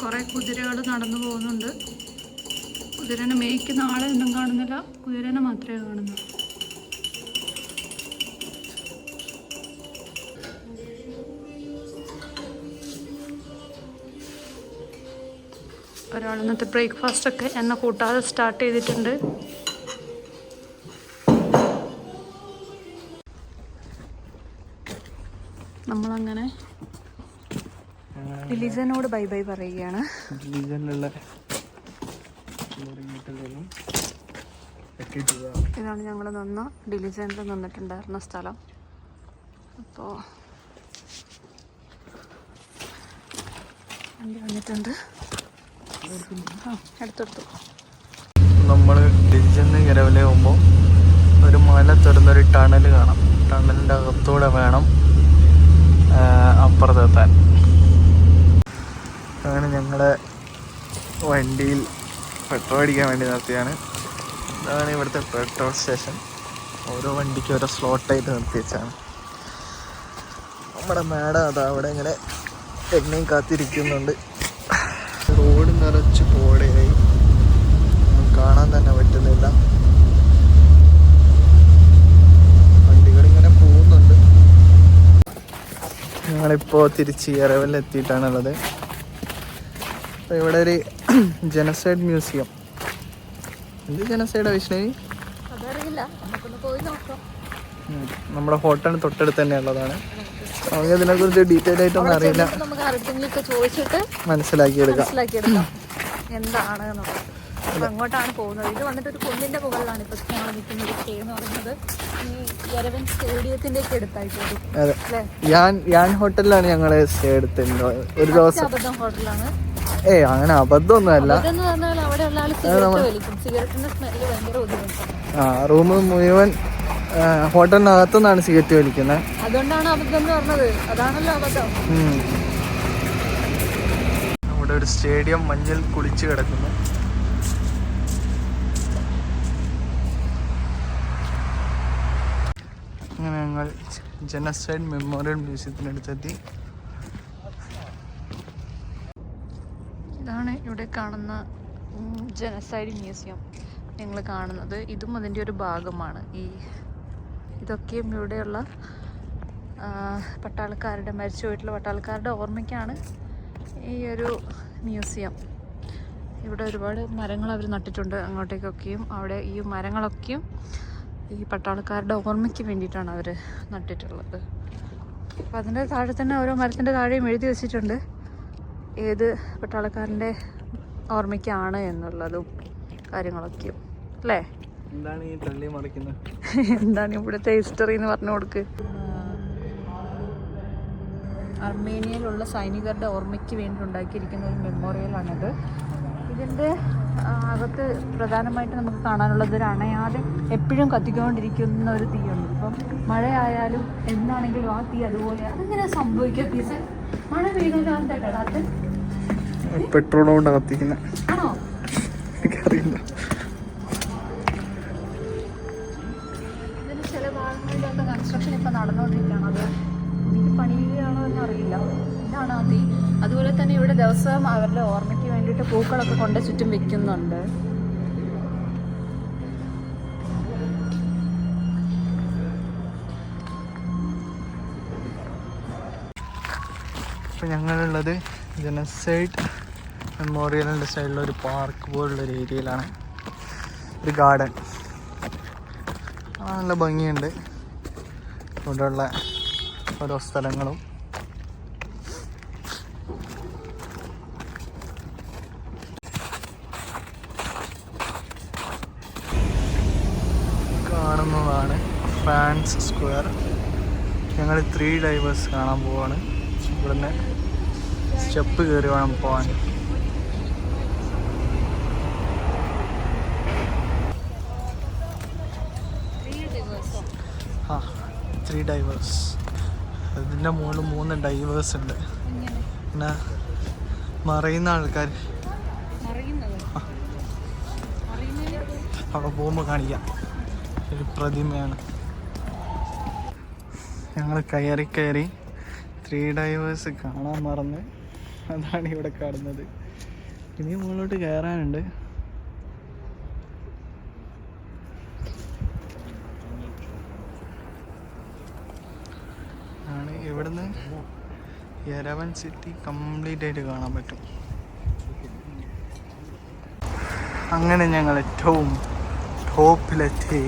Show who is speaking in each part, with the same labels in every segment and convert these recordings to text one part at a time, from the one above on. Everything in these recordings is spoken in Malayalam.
Speaker 1: കുറേ കുതിരകൾ നടന്നു പോകുന്നുണ്ട്. കുതിരനെ മേയ്ക്കുന്ന ആളെ ഒന്നും കാണുന്നില്ല, കുതിരനെ മാത്രമേ കാണുന്നു. ഒരാൾ ഇന്നത്തെ ബ്രേക്ക്ഫാസ്റ്റൊക്കെ എന്നെ കൂട്ടാതെ സ്റ്റാർട്ട് ചെയ്തിട്ടുണ്ട്. നമ്മളങ്ങനെ ഡിലിജനോട് ബൈ ബൈ പറയുകയാണ്. ഇതാണ് ഞങ്ങൾ ഡിലിജനിൽ നിന്നിട്ടുണ്ടായിരുന്ന സ്ഥലം. അപ്പോൾ വണ്ടി വന്നിട്ടുണ്ട്. എടുത്തെടുത്തു.
Speaker 2: നമ്മൾ ഡിലിജനിൽ രാവിലെ പോകുമ്പോൾ ഒരു മല തുറന്നൊരു ടണൽ കാണാം. ടണലിൻ്റെ അകത്തൂടെ വേണം അപ്പുറത്തെത്താൻ. അങ്ങനെ ഞങ്ങളുടെ വണ്ടിയിൽ പെട്രോൾ അടിക്കാൻ വേണ്ടി നിർത്തിയാണ്. ഇതാണ് ഇവിടുത്തെ പെട്രോൾ സ്റ്റേഷൻ. ഓരോ വണ്ടിക്ക് ഓരോ സ്ലോട്ടായിട്ട് നിർത്തി വെച്ചാണ്. നമ്മുടെ മാഡം അതാ അവിടെ ഇങ്ങനെ എണ്ണയും കാത്തിരിക്കുന്നുണ്ട്. റോഡ് നിറച്ച് കോടയായി, കാണാൻ തന്നെ പറ്റുന്നില്ല. വണ്ടികളിങ്ങനെ പോകുന്നുണ്ട്. ഞങ്ങളിപ്പോൾ തിരിച്ച് എരവൽ എത്തിയിട്ടാണുള്ളത്. അപ്പോൾ ഇവിടെ ഒരു ജനസൈഡ് മ്യൂസിയം. എന്ത് ജനസൈഡാ വിഷ്ണവി? നമ്മുടെ ഹോട്ടലിന് തൊട്ടടുത്ത് തന്നെ ഉള്ളതാണ്. നമുക്ക് ഇതിനെക്കുറിച്ച് ഡീറ്റെയിൽ ആയിട്ടൊന്നും അറിയില്ല, മനസ്സിലാക്കിയെടുക്കാം
Speaker 1: എന്താണ് അങ്ങോട്ടാണ് പോകുന്നത്. ഇത് വന്നിട്ട് ഒരു കുന്നിന്റെ മുകളിലാണ് ഇപ്പോൾ ഞങ്ങൾ നിൽക്കുന്നത്. സ്റ്റേ എന്ന് പറയുന്നത് ഈ എരവൻ സ്റ്റേഡിയത്തിന്റെ ഒക്കെ അടുത്തായിട്ട് വരും.
Speaker 2: അതെ, ഞാൻ ഹോട്ടലിലാണ് ഞങ്ങൾ സ്റ്റേ എടുത്തിട്ടുണ്ട് ഒരു ദിവസം.
Speaker 1: അബദ്ധം ഹോട്ടലാണ്.
Speaker 2: അങ്ങനെ അബദ്ധമൊന്നുമല്ല. റൂം മുഴുവൻ ഹോട്ടലിനകത്തുനിന്നാണ് സിഗരറ്റ് വലിക്കുന്നത്.
Speaker 1: അതുകൊണ്ടാണ് അബദ്ധം എന്ന് പറഞ്ഞത്. അതാണല്ലോ അബദ്ധം.
Speaker 2: അവിടെ ഒരു സ്റ്റേഡിയം മഞ്ഞിൽ കുളിച്ച് കിടക്കുന്നു. അങ്ങനെ ഞങ്ങൾ ജനസൈഡ് മെമ്മോറിയൽ മ്യൂസിയത്തിനടുത്തെത്തി.
Speaker 1: ഇതാണ് ഇവിടെ കാണുന്ന ജനസൈഡ് മ്യൂസിയം. നിങ്ങൾ കാണുന്നത് ഇതും അതിൻ്റെ ഒരു ഭാഗമാണ്. ഇതൊക്കെയും ഇവിടെയുള്ള പട്ടാളക്കാരുടെ, മരിച്ചു പോയിട്ടുള്ള പട്ടാളക്കാരുടെ ഓർമ്മയ്ക്കാണ് ഈ ഒരു മ്യൂസിയം. ഇവിടെ ഒരുപാട് മരങ്ങൾ അവർ നട്ടിട്ടുണ്ട് അങ്ങോട്ടേക്കൊക്കെയും. അവിടെ ഈ മരങ്ങളൊക്കെയും ഈ പട്ടാളക്കാരുടെ ഓർമ്മയ്ക്ക് വേണ്ടിയിട്ടാണ് അവർ നട്ടിട്ടുള്ളത്. അപ്പോൾ അതിൻ്റെ താഴെ തന്നെ ഓരോ മരത്തിൻ്റെ താഴെയും എഴുതി വെച്ചിട്ടുണ്ട് ഏത് പട്ടാളക്കാരൻ്റെ ഓർമ്മയ്ക്കാണ് എന്നുള്ളതും കാര്യങ്ങളൊക്കെയും. അല്ലേ?
Speaker 2: എന്താണ് ഈ തള്ളി മറിക്കുന്നത്?
Speaker 1: എന്താണ് ഇവിടുത്തെ ഹിസ്റ്ററി എന്ന് പറഞ്ഞു കൊടുക്ക്. അർമേനിയയിലുള്ള സൈനികരുടെ ഓർമ്മയ്ക്ക് വേണ്ടി ഉണ്ടാക്കിയിരിക്കുന്ന ഒരു മെമ്മോറിയലാണിത്. ഇതിൻ്റെ അകത്ത് പ്രധാനമായിട്ട് നമുക്ക് കാണാനുള്ളത് ഒരു അണയാതെ എപ്പോഴും കത്തിക്കൊണ്ടിരിക്കുന്ന ഒരു തീയുണ്ട്. ഇപ്പം മഴയായാലും എന്താണെങ്കിലും ആ തീ അതുപോലെ. അതെങ്ങനെ സംഭവിക്കുക? പീസ് മഴ പെയ്യുന്നത്
Speaker 2: പെട്രോൾ കൊണ്ട് കത്തിക്കുന്ന
Speaker 1: ആണോ?
Speaker 2: എനിക്കറിയില്ല.
Speaker 1: ഇതിന് ചില ഭാഗങ്ങളിലൊക്കെ കൺസ്ട്രക്ഷൻ ഇപ്പം നടന്നുകൊണ്ടിരിക്കുകയാണ്. അത് ഇതിന് പണിയുകയാണോ എന്നറിയില്ല. ഇതാണ് ആ തീ. അതുപോലെ തന്നെ ഇവിടെ ദിവസവും അവരുടെ ഓർമ്മയ്ക്ക് വേണ്ടിയിട്ട് പൂക്കളൊക്കെ കൊണ്ട് ചുറ്റും വെക്കുന്നുണ്ട്.
Speaker 2: ഇപ്പം ഞങ്ങളുള്ളത് ജനസൈഡ് മെമ്മോറിയലിൻ്റെ സൈഡിലൊരു പാർക്ക് പോലുള്ളൊരു ഏരിയയിലാണ്. ഒരു ഗാർഡൻ നല്ല ഭംഗിയുണ്ട്. ഇവിടെയുള്ള ഓരോ സ്ഥലങ്ങളും കാണുന്നതാണ് ഫ്രാൻസ് സ്ക്വയർ. ഞങ്ങൾ 3 ഡൈവേഴ്സ് കാണാൻ പോവാണ്. ഇവിടുന്ന് സ്റ്റെപ്പ് കയറി വേണം പോകാൻ. ആ 3 ഡൈവേഴ്സ്. അതിൻ്റെ മുകളിൽ 3 ഡൈവേഴ്സ് ഉണ്ട്. പിന്നെ മറയുന്ന ആൾക്കാർ അവിടെ പോകുമ്പോൾ കാണിക്കാം. ഒരു പ്രതിമയാണ്. ഞങ്ങൾ കയറി 3 ഡൈവേഴ്സ് കാണാൻ മറന്ന് അതാണ് ഇവിടെ കാണുന്നത്. ഇനി മുകളിലോട്ട് കയറാനുണ്ട്. ആണ് ഇവിടുന്ന് യെരവൻ സിറ്റി കംപ്ലീറ്റ് ആയിട്ട് കാണാൻ പറ്റും. അങ്ങനെ ഞങ്ങൾ ഏറ്റവും ടോപ്പിലെത്തി.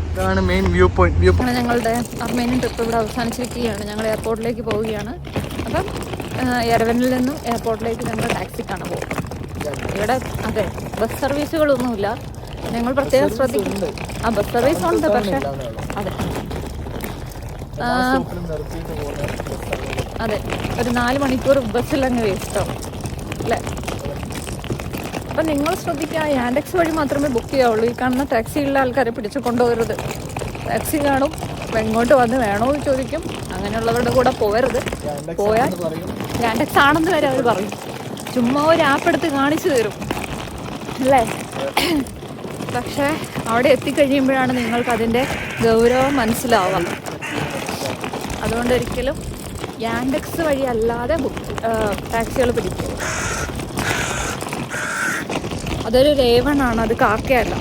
Speaker 2: ഇതാണ് മെയിൻ വ്യൂ പോയിന്റ്.
Speaker 1: ഞങ്ങളുടെ അർമേനിയൻ ട്രിപ്പ് ഇവിടെ അവസാനിച്ചിരിക്കുകയാണ്. ഞങ്ങൾ എയർപോർട്ടിലേക്ക് പോവുകയാണ്. അപ്പം യെരവനിൽ നിന്നും എയർപോർട്ടിലേക്ക് ഞങ്ങൾ ടാക്സിക്കാണ് പോകും. ഇവിടെ അതെ ബസ് സർവീസുകളൊന്നുമില്ല. ഞങ്ങൾ പ്രത്യേകം ശ്രദ്ധിക്കും. ബസ് സർവീസ് ഉണ്ട്, പക്ഷേ അതെ അതെ ഒരു 4 മണിക്കൂർ ബസ്സിലങ്ങ് വേസ്റ്റാവും അല്ലേ. അപ്പം നിങ്ങൾ ശ്രദ്ധിക്കുക, യാൻഡെക്സ് വഴി മാത്രമേ ബുക്ക് ചെയ്യാവുള്ളൂ. ഈ കാണുന്ന ടാക്സിയുള്ള ആൾക്കാരെ പിടിച്ച് കൊണ്ടുപോകരുത്. ടാക്സി കാണും, എങ്ങോട്ട് വന്ന് വേണോ എന്ന് ചോദിക്കും. അങ്ങനെയുള്ളവരുടെ കൂടെ പോകരുത്. പോയാൽ യാൻഡെക്സ് ആണെന്ന് വരെ അവർ പറയും. ചുമ്മാ ഒരു ആപ്പ് എടുത്ത് കാണിച്ചു തരും അല്ലേ. പക്ഷേ അവിടെ എത്തിക്കഴിയുമ്പോഴാണ് നിങ്ങൾക്ക് അതിൻ്റെ ഗൗരവം മനസ്സിലാവുക. അതുകൊണ്ടൊരിക്കലും യാൻഡെക്സ് വഴി അല്ലാതെ ടാക്സികൾ പിടിക്കും. അതൊരു രേവണാണ്, അത് കാക്കയല്ല.